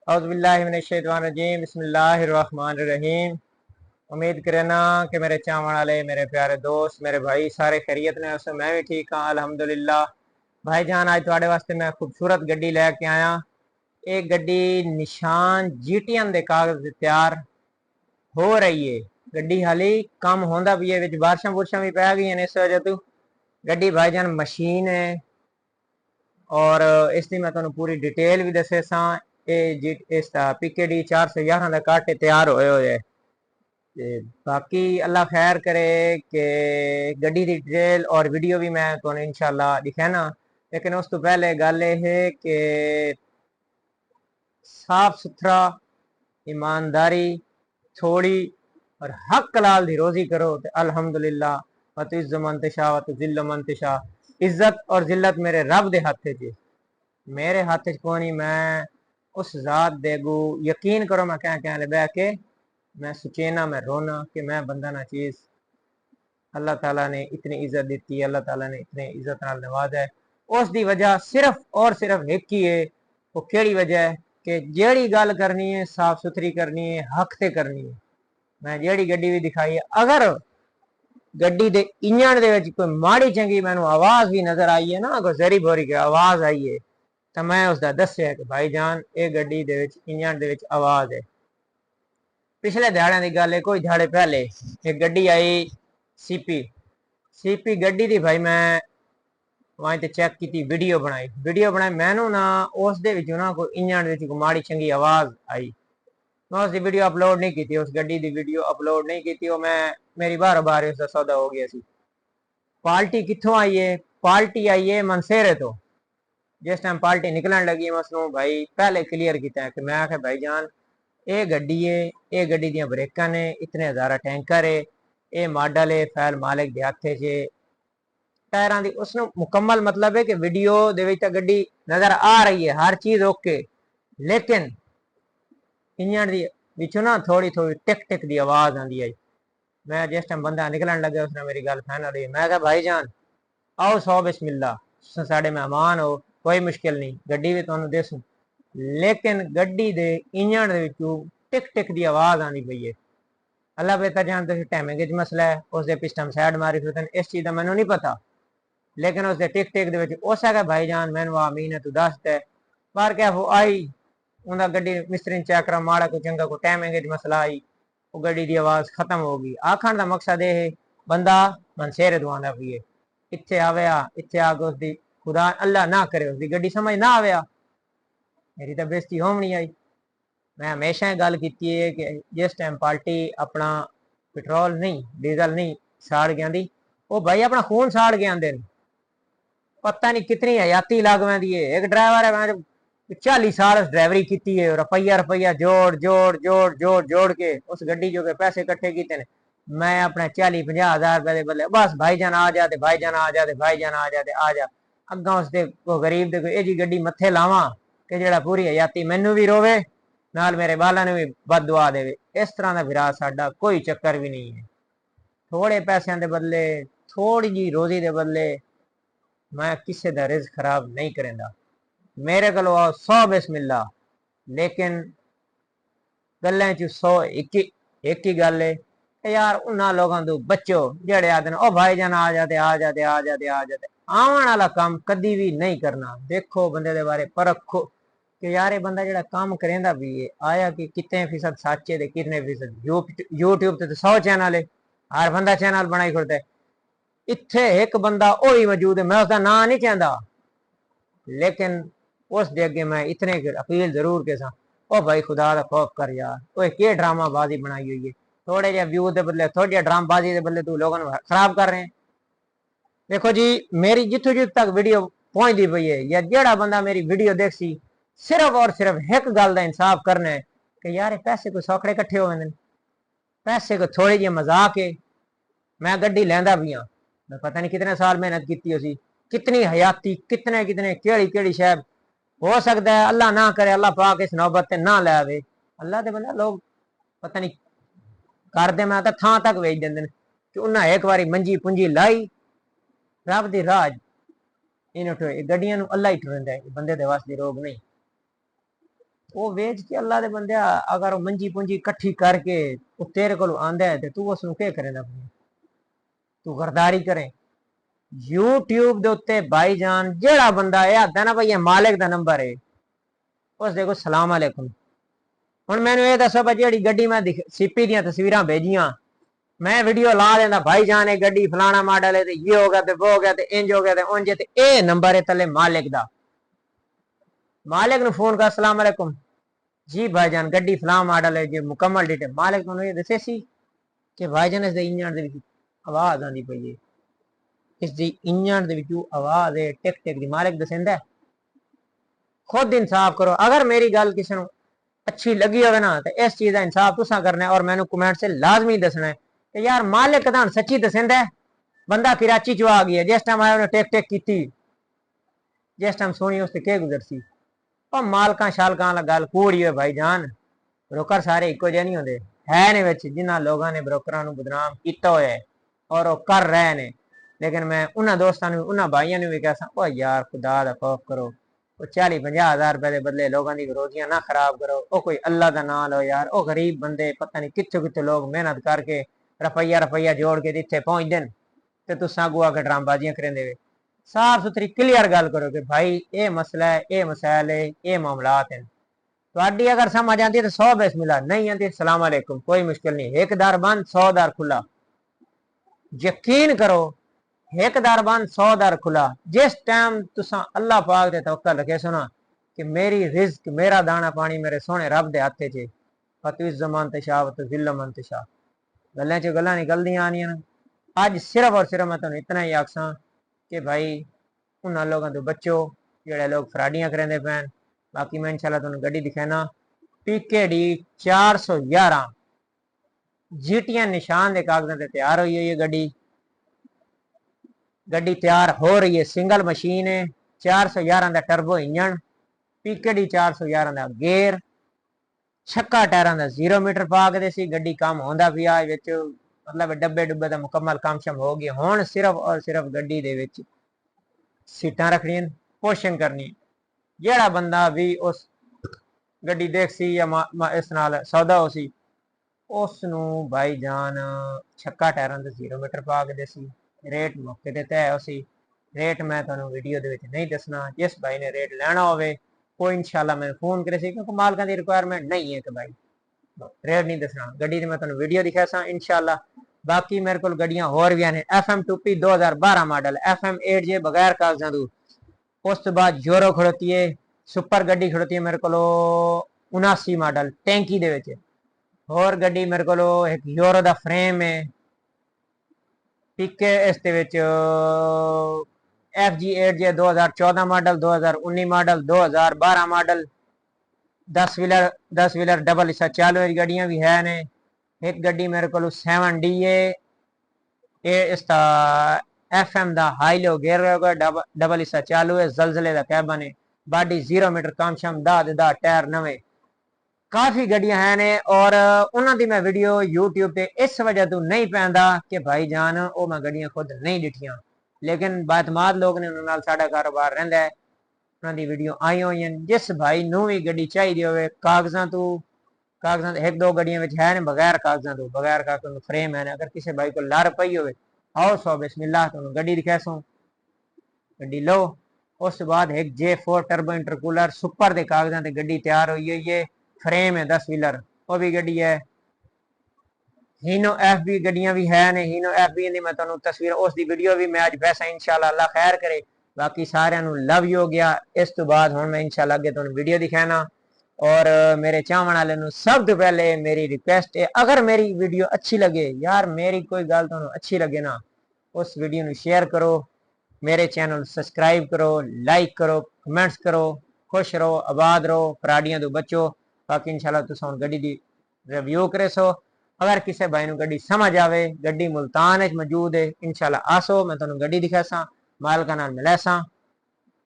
औज़ुबिल्लाहिमिनश्शैतानिर्रजीम बिस्मिल्लाहिर्रहमानिर्रहीम। उम्मीद करना कि मेरे चावण वाले मेरे प्यारे दोस्त मेरे भाई सारे खैरियत ने। उस मैं भी ठीक हाँ अल्हम्दुलिल्लाह। भाईजान आज थोड़े वास्ते मैं खूबसूरत गड्डी लैके आया। एक गड्डी निशान जीटीएन दे कागज तैयार हो रही है। गड्डी हाली कम होंदा भी है, बारिशां बुरशां भी पै गई इस वजह तो गड्डी भाईजान मशीन है। और इसकी मैं तुहानू पूरी डिटेल भी दसे सा। इसका PKD 411 का काटे तैयार होए हुए। बाकी अल्लाह खैर करे कि गड्डी की डिटेल और वीडियो भी मैं तुहानू इंशाल्लाह दिखाना। लेकिन उस तो पहले गल है कि साफ सुथरा ईमानदारी थोड़ी और हक कलाल दी रोजी करो तो अल्हम्दुलिल्लाह। वत इज़्ज़ु मन तशा वत ज़िल्लु मन तशा। इज्जत और जिल्लत मेरे रब दे हाथ च, मेरे हाथ च कोनी। मैं उस जात देगू यकीन करो, मैं क्या बह के मैं सुचेना मैं रोना कि मैं बंदा ना चीज। अल्लाह ताला ने इतनी इज्जत दी, अल्लाह ताला ने इतनी इज्जत नाल नवाजा है। उस दी वजह सिर्फ और सिर्फ एक ही है। वो केड़ी वजह है कि जेड़ी गल करनी है साफ सुथरी करनी है, हक से करनी है। मैं जेड़ी गड्डी भी दिखाई है, अगर गड्डी दे इंजन दे विच कोई माड़ी चंगी मैनू आवाज भी नजर आई है ना, कोई जरी बोरी की आवाज आई है, तो मैं उसका दस्या कि भाईजान ये गड्डी दे विच इंजन दे विच आवाज है। पिछले दिहाड़े की गल है, कोई दिहाड़े पहले एक गड्डी आई सीपी गड्डी थी भाई। मैं वहां ते चेक की, वीडियो बनाई मैनू ना उस दे विचों ना कोई इंजन दे विच कोई माड़ी चंगी आवाज आई। मैं उसकी वीडियो अपलोड नहीं की, उस गड्डी की वीडियो अपलोड नहीं की। वो मैं मेरी बार बार उसका सौदा हो गया सी। पार्टी कितों आई है? पार्टी आई है मनसेरे तो। जिस टाइम पार्टी निकलन लगी मैं उसनों भाई पहले क्लियर किया कि मैं आखे भाईजान ये गड्डी है, ये गड्डी दियां ब्रेकां ने, इतने हज़ारा टैंकर है, ये मॉडल है, फैल मालिक दे हत्थे च टायरां दी। उसनों मुकम्मल मतलब है कि वीडियो दे विच गड्डी नजर आ रही है, हर चीज ओके, लेकिन इंजन दी विचों ना थोड़ी थोड़ी टिक टिक दी आवाज आंदी है। मैं जिस टाइम बंदा निकलन लगे उसने मेरी गल फाइनल हुई। मैं कहा भाईजान आओ सौ बिस्मिल्ला, साढ़े मेहमान हो, कोई मुश्किल नहीं, गड्डी भी तुहानू देसूं, लेकिन गड्डी दे इंजन दे विचों टिक टिक दी आवाज आनी पई है। अल्लाह बेहतर जानते टाइमिंग च मसला है, उसके पिस्टन साइड मारी फिर इस चीज का मैनू नहीं पता। लेकिन उसके टिक टिक दे उस है भाईजान मैनू आमीन है तू दस दे बार क्या वो आई। उन्हें गड्डी मिस्त्री ने चेक करा, माड़ा को चंगा को टाइमिंग च मसला आई, वो गड्डी की आवाज खत्म हो गई। आखण का मकसद यह है बंदा मनसेरे दुआना पी है, इत्थे आवेआ, इत्थे आके उसकी खुदा अल्लाह ना करे उसकी गड्डी समझ ना आवेआ, मेरी तो बेइज्जती होनी आई। मैं हमेशा गल की है कि जिस टाइम पार्टी अपना पेट्रोल नहीं डीजल नहीं साड़ गया वो भाई अपना खून साड़ के आते हैं। पता नहीं कितनी हयाती लग पैंदी है। एक ड्राइवर है मैं 40 साल ड्राइवरी की है, रुपया रुपया जोड़ जोड़ जोड़ जोड़ जोड़ के उस गड्डी जो के पैसे इकट्ठे किए। मैं अपने 40-50 हज़ार रुपए के बदले बस भाईजान आ जाते, भाईजान आ जाते, भाईजान आ जाते, आ जा अगा उसके गरीब दे कोई जी गड्डी मत्थे लावा कि जेड़ा पूरी हयाती मैनू भी रोवे नाल मेरे बाला ने भी बद दुआ देवे। इस तरह का विराज साडा कोई चक्कर भी नहीं है। थोड़े पैसों के बदले, थोड़ी जी रोजी के बदले मैं किसी का रिज़्क खराब नहीं करेंदा। मेरे को आओ 100 बिस्मिल्ला, लेकिन गल्लें च 100 एक ही गल है यार उन्होंने लोगों तो बच्चो जेड़े आते ओ भाईजान आ जाते आ जाते आ जाते आ जाते। आवन वाला काम कदी भी नहीं करना। देखो बंदे के बारे परखो कि यार ये बंदा जेड़ा काम करेंदा भी है आया कि कितने फीसद सच है, कितने फीसद यूट्यूब तो 100 चैनल है, हर बंदा चैनल बनाई खुलता है। इत्थे एक बंदा ओ ही मौजूद है, मैं उसका ना नहीं चाहता, लेकिन उस दे अगे मैं इतने अपील जरूर के सा ओ भाई खुदा का खौफ कर यार, ओए के ड्रामाबाजी बनाई हुई है। थोड़े जे व्यू के बदले, थोड़ी ड्रामाबाजी के बदले तू लोगों को खराब कर रहे हैं। देखो जी मेरी जितों जित तक वीडियो पहुंचती पई है, या जेड़ा बंदा मेरी वीडियो देख सी, सिर्फ और सिर्फ एक गल का इंसाफ करना है कि यार पैसे कोई सौखड़े कट्ठे हो, पैसे को थोड़े जे मजाक है। मैं गड्डी लेंदा भी हाँ, मैं पता नहीं कितने साल मेहनत की उसी, कितनी हयाती, कितने कितने केड़ी केड़ी शायद हो सकता है अल्लाह ना करे, अल्लाह पाक इस नौबत से ना ले आवे। अल्लाह के बंदा लोग पता नहीं करते, मैं तो थां तक वेच देंगे कि उन्हें एक बारी मंजी पूंजी लाई रब दी राज इन गड्डियां अल्लाह ही ठुरंदा है, बंदे दे वास्ते रोग नहीं। वो वेच के अल्लाह दे बंदे अगर मंजी पुंजी इकट्ठी करके वो तेरे को आंदा है तू उसनू क्या करेगा? तू गरदारी करे यूट्यूब दे उत्ते भाईजान जेड़ा बंदा है आता ना भाई ये मालिक दा नंबर है उस देखो सलाम अलैकुम। हुण मैनू ये दसो भाई जेड़ी गड्डी मैं सीपी दियां तस्वीरां भेजियां मैं वीडियो ला देना भाई जान है गड्डी फलाना मॉडल है ये हो गया ते वो हो गया ते इंज हो गया ते उंज ते ए नंबर है तले मालिक दा। मालिक नु फोन कर सलाम अलैकुम जी भाईजान गड्डी फलाना मॉडल है जो मुकम्मल डिटेल मालिक तुहानू ये दसे सी कि भाईजान इस दे इंजन दे विच आवाज आंदी पई है इस दी इंजन दे विचों आवाज है टिक टिक दी मालिक दसेंदा खुद इंसाफ करो। अगर मेरी गल किसी को अच्छी लगी हो ना तो इस चीज का इंसाफ तुसा करना है और मैंने कमेंट से लाजमी दसना है कि यार मालिक कदान सच्ची दसेंदा है बंदा कराची चो आ गया जिस टाइम आया उन्हें टेक टेक की जिस टाइम सोनी उससे क्या गुजरसी और मालका शालका वाला गल कूड़ी है भाई जान ब्रोकर सारे इको जे नहीं होंगे है ने विच जिन्हां लोगों ने ब्रोकरां नूं बदनाम किया होया है और वो कर रहे ने लेकिन मैं उन्हां दोस्तां नूं उन्हां भाइयों नूं भी कह ओ यार खुदा दा खौफ करो वो 40-50 हज़ार रुपए के बदले लोगों की रोजियां ना खराब करो ओ कोई अल्लाह का नाम लो यार ओ गरीब बंदे पता नहीं कितों कितों लोग मेहनत करके रुपया रुपया जोड़ के इत्थे पहुंचते हैं तो तुसां अगू आके ड्रामबाजियां करेंदे वे साफ सुथरी क्लियर गल करो कि भाई ये मसला है ये मसैल है ये मामलात हैं थोड़ी अगर समझ आती है तो 100 बिस्मिल्लाह नहीं आती सलाम अलैकुम कोई मुश्किल नहीं एक दर बंद 100 दर खुला यकीन करो एक दर बंद 100 दर खुला जिस टाइम तुसा अल्लाह पाक दे तवक्कल रखे सुना कि मेरी रिज्क मेरा दाना पानी मेरे सोने रब दे हाथे च फतविज जमान तशा व तुजिल्ल मन तशा गल्लां च गल्लां निकलदियां आनियां अज सिर्फ और सिर्फ मैं तुहानू इतना ही आखसां कि भाई उन्हां लोगों तो बच्चो जेड़े लोग फ्राडियां करेंदे पैन बाकी मैं इंशाल्लाह तुहानू गड्डी दिखाना PKD 411 GTN निशान के कागजां ते तैयार हुई है गड्डी गड्डी तैयार हो रही है सिंगल मशीन है 411 का टर्बो इंजन PKD 411 का गेयर छक्का टायरां का 0 मीटर पा के सी गड्डी काम होंदा पिया मतलब डब्बे डुब्बे का मुकम्मल काम शम हो गया हुण सिर्फ और सिर्फ गड्डी दे विच सीटां रखनियां पोशिंग करनी जेड़ा बंदा भी उस गड्डी देख सी या इस नाल सौदा हो सी उसनू भाई जान छक्का टायरां का 0 मीटर पा के देसी रेट मौके ते तय उसी रेट मैं तुहानू वीडियो दे विच नहीं दसना जिस भाई ने रेट लेना होवे कोई इंशाल्लाह मैं फोन करे सी क्योंकि मालकां दी रिक्वायरमेंट नहीं है कि भाई रेट नहीं दसना गड्डी ते मैं तुहानू वीडियो दिखा सा इंशाल्लाह। बाकी मेरे को गड्डियां होर भी ने FM2P 2012 मॉडल FM8J बगैर कागजां तू उस तो बाद यूरो खड़ोती है सुपर गड्डी खड़ोती है मेरे को 79 मॉडल टैंकी दे विच होर गड्डी मेरे को एक यूरो दा फ्रेम है पीके इस दे विच FG8J 2014 model 2019 model 2012 model 10 wheeler double हिस्सा चालू गड्डियां भी है ने एक गड्डी मेरे को 7D है इसका FM दा हाई लो गेयर डबल हिस्सा चालू है जलजले दा कैबन है बॉडी 0 मीटर काम शम दा टायर नवे काफी गड्डियां हैं ने और उन्होंने मैं वीडियो यूट्यूब पे इस वजह तो नहीं पैंदा कि भाई जान वो मैं गड्डियां खुद नहीं डिठियां लेकिन बातमाद लोग ने उन्होंने साड़ा कारोबार रहिंदा है उन्होंने वीडियो आई हुई हैं जिस भाई नू भी गड्डी चाहिए हो कागजां तो कागजां एक दो गड्डियां है ने बगैर कागजां तो बगैर कागजां फ्रेम है अगर किसी भाई को लर पई हो आओ सौ बिस्मिल्लाह तुहानू गड्डी दिखासो गड्डी लो उस बाद एक J4 टर्बो इंटरकूलर सुपर के कागजां ते गड्डी तैयार हुई है फ्रेम है 10 व्हीलर वो भी गड्डी है हीनो FB गड्डियां भी है ने हीनो FB दी मैं तुहानू तस्वीर उस दी वीडियो भी मैं आज वैसा इंशाल्लाह अल्लाह खैर करे बाकी सारे लव यू हो गया इस तो बाद हुण मैं इंशाल्लाह अगे तुहानू वीडियो दिखाना और मेरे चाहने वाले सब तो पहले मेरी रिक्वेस्ट है अगर मेरी वीडियो अच्छी लगे यार मेरी कोई गल तुहानू अच्छी लगे ना उस वीडियो नू शेयर करो मेरे चैनल सब्सक्राइब करो लाइक करो कमेंट्स करो खुश रहो आबाद रहो पराडियां तो बचो बाकी इंशाल्लाह तुस हुण गड्डी दी रिव्यू करे सो अगर किसी भाई नू गड्डी समझ आवे गड्डी मुल्तान मौजूद है इंशाल्लाह आसो मैं तुहानू गड्डी दिखासा मालका नाल मिलासा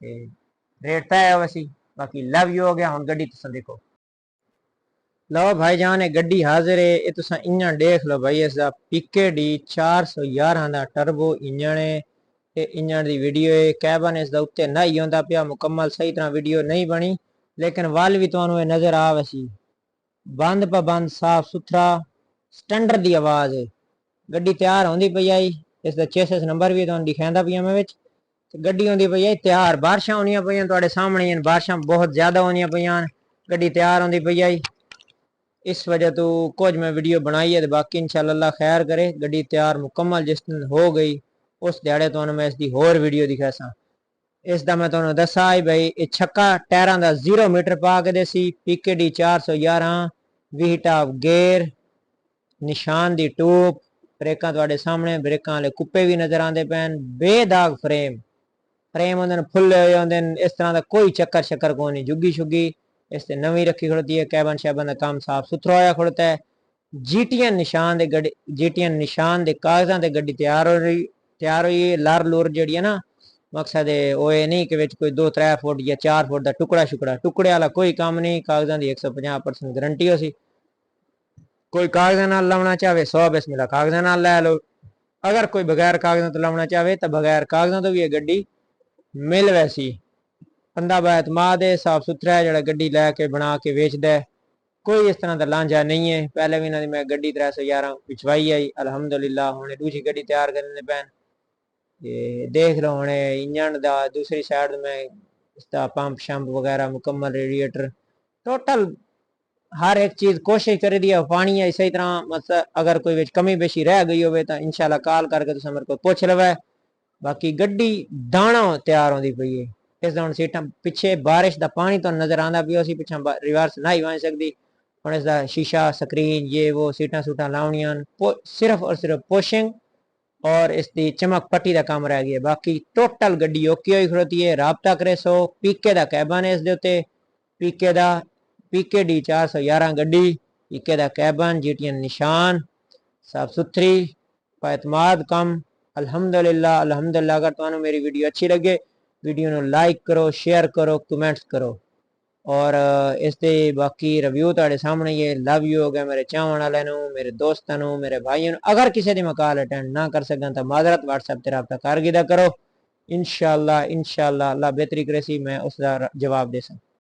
रेट तय है वैसी बाकी लव यू हो गया हुण गड्डी तुस देखो लो भाई जान गड्डी हाजिर है ये तुस इंजन देख लो भाई इसका PKD 411 का टर्बो इंजन है ये इंजन की वीडियो है कैबन इसका उत्ते नहीं होंदा पिया मुकम्मल सही तरह वीडियो नहीं बनी लेकिन वल भी तुहानू नजर आ वसी बंद पर बंद साफ सुथरा स्टैंडर्ड दी आवाज है। गड्डी तैयार होंदी पई आई, इसका चेसिस नंबर भी तुहानू दिखांदा पिया मैं विच। गड्डी होंदी पई आई तैयार, बारिशां होनियां पईयां तुहाडे सामने ही, बारिशां बहुत ज्यादा होनियां पईयां, गड्डी तैयार होंदी पई आई। इस वजह तो कुछ मैं वीडियो बनाई है, बाकी इंशाल्लाह अल्लाह खैर करे गड्डी तैयार मुकम्मल जिस दिन हो गई उस दिहाड़े तुहानू मैं इसकी होर वीडियो दिखासा। इसका मैं तुहानू दसा भाई ये छक्का टायरां दा 0 मीटर पा के देसी PKD 411 वी टॉप गेयर निशान दी टूप ब्रेकां तुहाडे सामने, ब्रेकां वाले कुप्पे भी नजर आंदे पैन, बेदाग फ्रेम होंदे ने फुल्ले होए होंदे ने, इस तरह का कोई चक्कर शक्कर कोई नहीं, जुगी शुगी इससे नवी रखी खड़ोती है। कैबन शैबन का काम साफ सुथरा होया खड़ोता है। GTN निशान दे गड्डी, GTN निशान दे कागजां ते गड्डी तैयार हुई है। लार लूर जेड़ी है ना, मकसद है वो ये नहीं कि विच कोई 2-3 फुट या 4 फुट का टुकड़े वाला कोई काम नहीं। कागजां दी 150% गारंटी हो सी। कोई कागजां नाल लावना चाहे 100 बिस्मिल्लाह कागजां नाल लै लो, अगर कोई बगैर कागजां तो लावना चाहे तो बगैर कागजां तो भी ये गड्डी मिल वैसी। बंदा बाएतमाद है, साफ सुथरा है, जरा गड्डी लैके बना के वेचदा है, कोई इस तरह का लांझा नहीं है। पहले भी इन्होंने मैं गड्डी 311 पिछवाई आई अलहमदुलिल्लाह, हुणे दूसरी गड्डी तैयार करने पैन। ये देख लो हुणे इंजन दा दूसरी साइड में इसका पंप शंप वगैरह मुकम्मल, रेडिएटर टोटल हर एक चीज कोशिश करी दी है। पानी है इसी तरह, मतलब अगर कोई विच कमी बेशी रह गई हो तो इंशाल्लाह कॉल करके तुम मेरे को पूछ लवे। बाकी गड्डी दाना तैयार होंदी पई है। इस हम सीटां पिछे बारिश का पानी तो नजर आंदा पिया सी, पिछा रिवर्स नहीं वन सकती हम। इसका शीशा स्क्रीन ये वो सीटां सूटां लावनियां, सिर्फ और सिर्फ पोशिंग और इसकी चमक पट्टी का काम रह गया। बाकी टोटल गड्डी ओके हुई खड़ोती है। राबता करे सो पीके का कैबन है, इस पीके का PKD 411 गड्डी, पीके का कैबन, GTN निशान, साफ सुथरी पाएतमाद कम अल्हम्दुलिल्लाह अल्हम्दुलिल्लाह। अगर तुहानू मेरी वीडियो अच्छी लगे वीडियो नू लाइक करो, शेयर करो, कमेंट्स करो और इसके बाकी रिव्यू तुहाडे सामने ये लव यू हो गया मेरे चाहने वाले नू, मेरे दोस्तों नू, मेरे भाइयों। अगर किसी दी मैं कॉल अटेंड ना कर सका तो माजरत WhatsApp ते राबता कर गिदा करो। इंशाल्लाह इंशाल्लाह अल्लाह बेहतरी करे सी मैं उसका जवाब दे सकूं।